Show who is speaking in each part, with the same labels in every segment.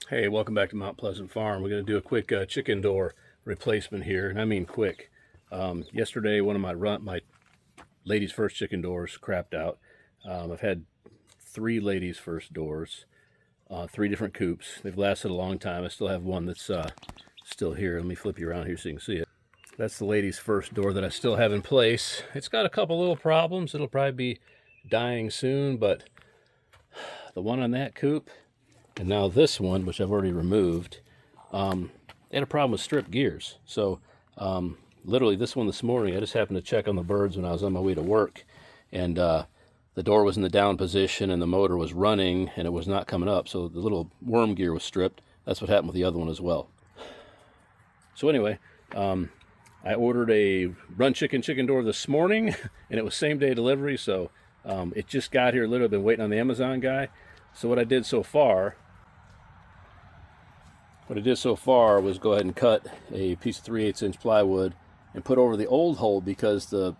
Speaker 1: Hey, welcome back to Mount Pleasant Farm. We're going to do a quick chicken door replacement here, and I mean quick. Yesterday, one of my ladies' first chicken doors crapped out. I've had 3 ladies' first doors, 3 different coops. They've lasted a long time. I still have one that's still here. Let me flip you around here so you can see it. That's the ladies' first door that I still have in place. It's got a couple little problems. It'll probably be dying soon, but the one on that coop, and now this one, which I've already removed, they had a problem with stripped gears. So literally this one this morning, I just happened to check on the birds when I was on my way to work, and the door was in the down position and the motor was running and it was not coming up. So the little worm gear was stripped. That's what happened with the other one as well. So anyway, I ordered a run chicken door this morning, and it was same day delivery. So it just got here. Literally been waiting on the Amazon guy. So what I did so far was go ahead and cut a piece of 3/8 inch plywood and put over the old hole, because the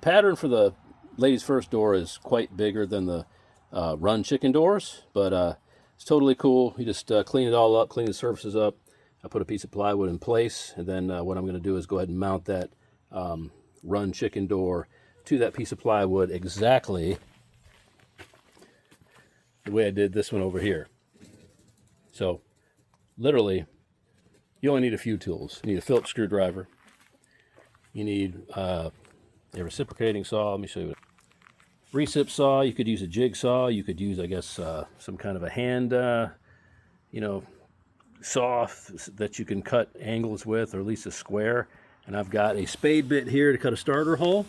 Speaker 1: pattern for the ladies' first door is quite bigger than the run chicken doors, but it's totally cool. You just clean it all up, clean the surfaces up. I put a piece of plywood in place, and then what I'm going to do is go ahead and mount that run chicken door to that piece of plywood exactly the way I did this one over here. So literally, you only need a few tools. You need a Phillips screwdriver. You need a reciprocating saw. Let me show you. Recip saw. You could use a jigsaw. You could use, I guess, some kind of a hand, saw that you can cut angles with, or at least a square. And I've got a spade bit here to cut a starter hole.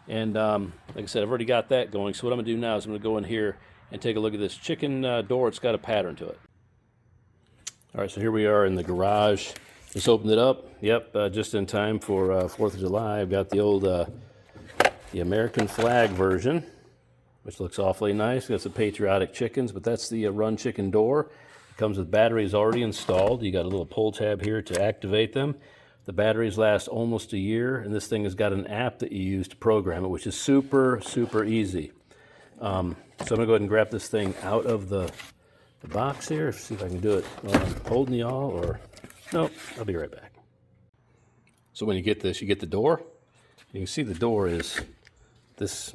Speaker 1: And like I said, I've already got that going. So what I'm going to do now is I'm going to go in here and take a look at this chicken door. It's got a pattern to it. All right, so here we are in the garage. Just opened it up. Yep, just in time for 4th of July. I've got the old, the American flag version, which looks awfully nice. Got some patriotic chickens, but that's the run chicken door. It comes with batteries already installed. You got a little pull tab here to activate them. The batteries last almost a year, and this thing has got an app that you use to program it, which is super, super easy. So I'm gonna go ahead and grab this thing out of the box here, see if I can do it while I'm holding y'all, or nope, I'll be right back. So when you get this, you get the door. You can see the door is this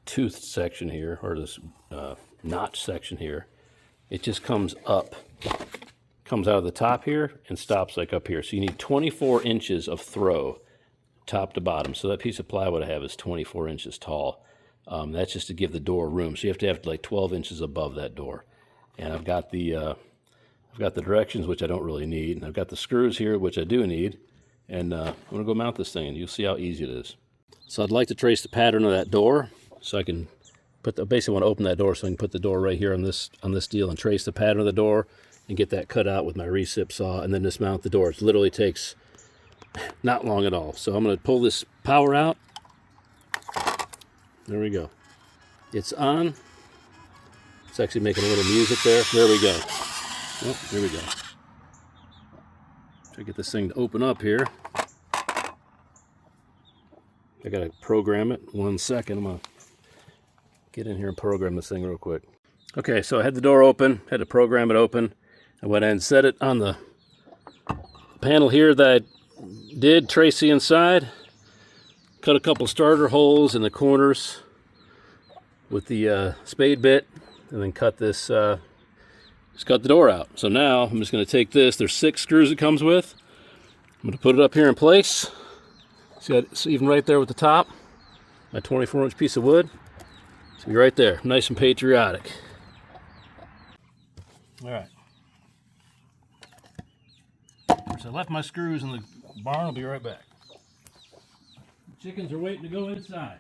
Speaker 1: toothed section here, or this notch section here. It just comes up, comes out of the top here and stops like up here. So you need 24 inches of throw top to bottom. So that piece of plywood I have is 24 inches tall. That's just to give the door room. So you have like 12 inches above that door. And I've got the directions, which I don't really need. And I've got the screws here, which I do need. And I'm going to go mount this thing, and you'll see how easy it is. So I'd like to trace the pattern of that door, so I can basically want to open that door so I can put the door right here on this deal and trace the pattern of the door and get that cut out with my recip saw, and then dismount the door. It literally takes not long at all. So I'm going to pull this power out. There we go. It's on. It's actually making a little music there. There we go. Oh, there we go. Try to get this thing to open up here. I gotta program it. 1 second. I'm gonna get in here and program this thing real quick. Okay, so I had the door open, had to program it open. I went and set it on the panel here that I did trace the inside. Cut a couple starter holes in the corners with the spade bit, and then cut this, just cut the door out. So now I'm just going to take this. There's 6 screws it comes with. I'm going to put it up here in place. See, it's even right there with the top. My 24-inch piece of wood. So you're right there, nice and patriotic. All right. So I left my screws in the barn. I'll be right back. Chickens are waiting to go inside.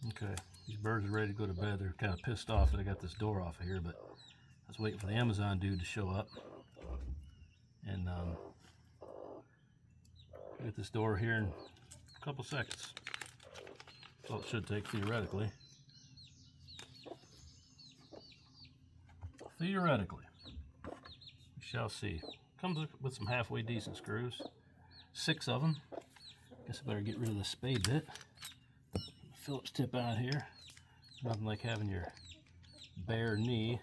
Speaker 1: Okay, these birds are ready to go to bed. They're kind of pissed off that I got this door off of here, but I was waiting for the Amazon dude to show up. And get this door here in a couple seconds. That's all it should take theoretically. theoretically. We shall see. Comes with some halfway decent screws. 6 of them. Guess I better get rid of the spade bit. Phillips tip out here. Nothing like having your bare knee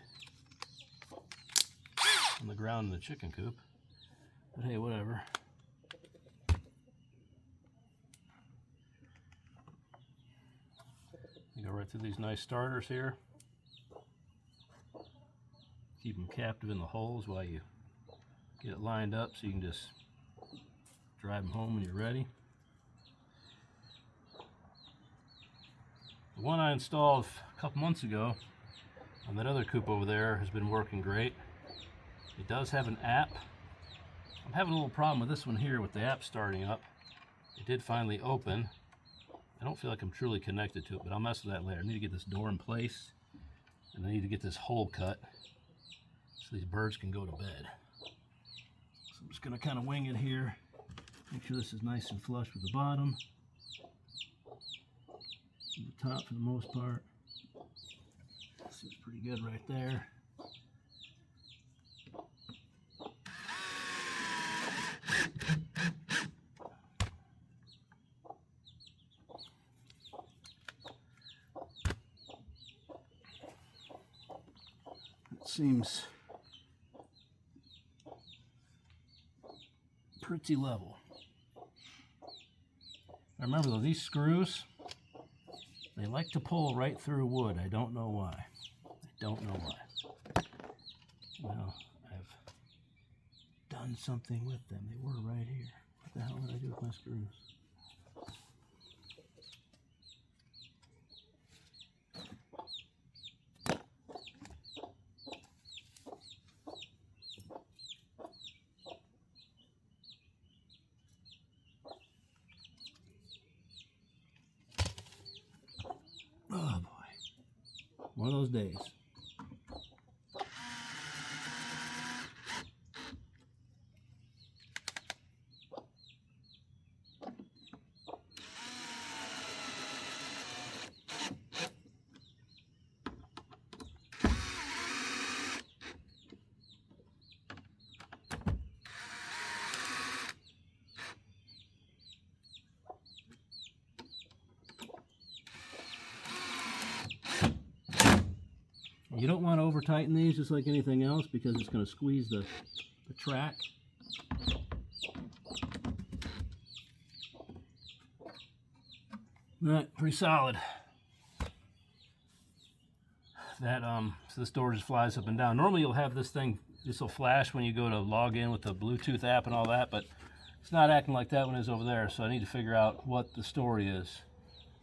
Speaker 1: on the ground in the chicken coop. But hey, whatever. You go right through these nice starters here. Keep them captive in the holes while you get it lined up so you can just drive them home when you're ready. The one I installed a couple months ago on that other coop over there has been working great. It does have an app. I'm having a little problem with this one here with the app starting up. It did finally open. I don't feel like I'm truly connected to it, but I'll mess with that later. I need to get this door in place, and I need to get this hole cut so these birds can go to bed. So I'm just going to kind of wing it here. Make sure this is nice and flush with the bottom. The top for the most part. Seems pretty good right there. It seems pretty level. I remember though, these screws, they like to pull right through wood. I don't know why. I don't know why. Well, I've done something with them. They were right here. What the hell did I do with my screws? Oh boy, one of those days. You don't want to over tighten these just like anything else because it's going to squeeze the track. Alright, pretty solid. That so this door just flies up and down. Normally you'll have this thing, this will flash when you go to log in with the Bluetooth app and all that, but it's not acting like that one is over there, so I need to figure out what the story is.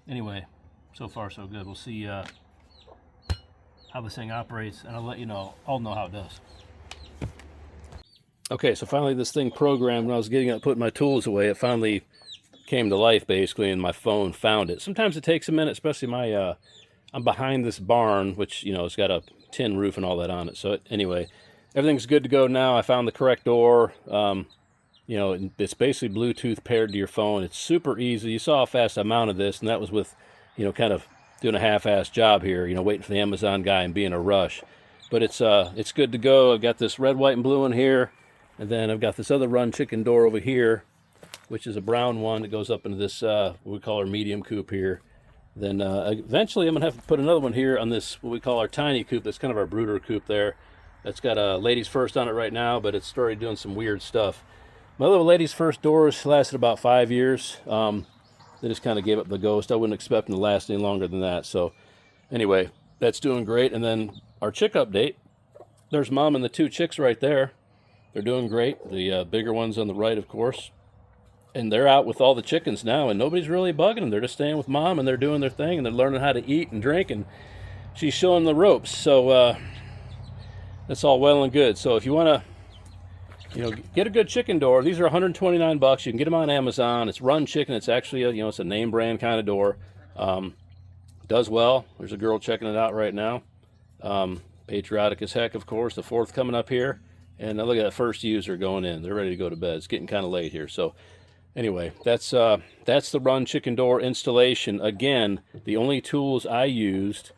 Speaker 1: Anyway, so far so good. We'll see how this thing operates, and I'll let you know. I'll know how it does. Okay, so finally this thing programmed, when I was getting up putting my tools away, it finally came to life basically, and my phone found it. Sometimes it takes a minute, especially my I'm behind this barn, which, you know, it's got a tin roof and all that on it. So anyway, everything's good to go now. I found the correct door. You know, it's basically Bluetooth paired to your phone. It's super easy. You saw how fast I mounted this, and that was with, you know, kind of doing a half-assed job here, you know, waiting for the Amazon guy and being a rush. But it's good to go. I've got this red, white, and blue in here, and then I've got this other run chicken door over here, which is a brown one that goes up into this, what we call our medium coop here. Then eventually I'm going to have to put another one here on this, what we call our tiny coop. That's kind of our brooder coop there. That's got a ladies first on it right now, but it's started doing some weird stuff. My little ladies first doors lasted about 5 years. They just kind of gave up the ghost. I wouldn't expect them to last any longer than that. So anyway, that's doing great. And then our chick update. There's Mom and the 2 chicks right there. They're doing great. The bigger ones on the right, of course. And they're out with all the chickens now, and nobody's really bugging them. They're just staying with Mom, and they're doing their thing, and they're learning how to eat and drink, and she's showing the ropes. So that's all well and good. So if you want to, you know, get a good chicken door, these are $129. You can get them on Amazon. It's Run Chicken. It's actually a, you know, it's a name brand kind of door. Does well. There's a girl checking it out right now. Patriotic as heck, of course. The 4th coming up here, and look at that first user going in. They're ready to go to bed. It's getting kind of late here, so. Anyway, that's the Run Chicken door installation. Again, the only tools I used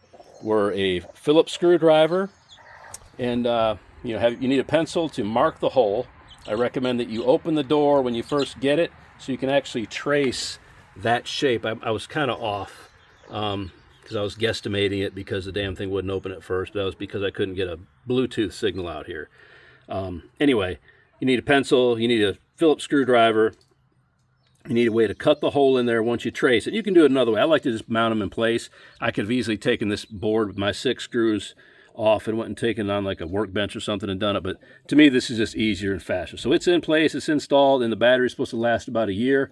Speaker 1: were a Phillips screwdriver, And you know, you need a pencil to mark the hole. I recommend that you open the door when you first get it, so you can actually trace that shape. I was kind of off because I was guesstimating it because the damn thing wouldn't open at first. But that was because I couldn't get a Bluetooth signal out here. Anyway, you need a pencil, you need a Phillips screwdriver, you need a way to cut the hole in there once you trace it. You can do it another way. I like to just mount them in place. I could have easily taken this board with my 6 screws off and went and taken it on like a workbench or something and done it, but to me this is just easier and faster. So it's in place, it's installed, and the battery's supposed to last about a year.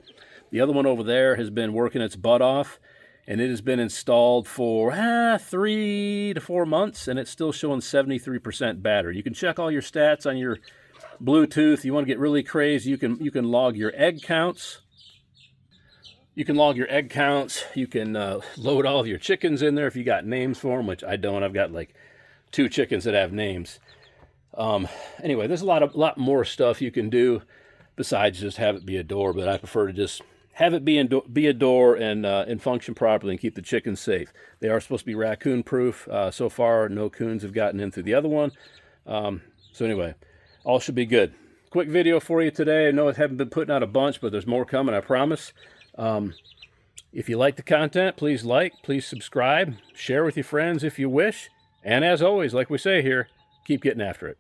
Speaker 1: The other one over there has been working its butt off, and it has been installed for 3 to 4 months, and it's still showing 73% battery. You can check all your stats on your Bluetooth. You want to get really crazy, you can log your egg counts. You can log your egg counts. You can load all of your chickens in there if you got names for them, which I don't. I've got like 2 chickens that have names. Anyway, there's a lot more stuff you can do besides just have it be a door, but I prefer to just have it be a door and function properly and keep the chickens safe. They are supposed to be raccoon proof. So far, no coons have gotten in through the other one. So anyway, all should be good. Quick video for you today. I know I haven't been putting out a bunch, but there's more coming, I promise. If you like the content, please subscribe, share with your friends if you wish. And as always, like we say here, keep getting after it.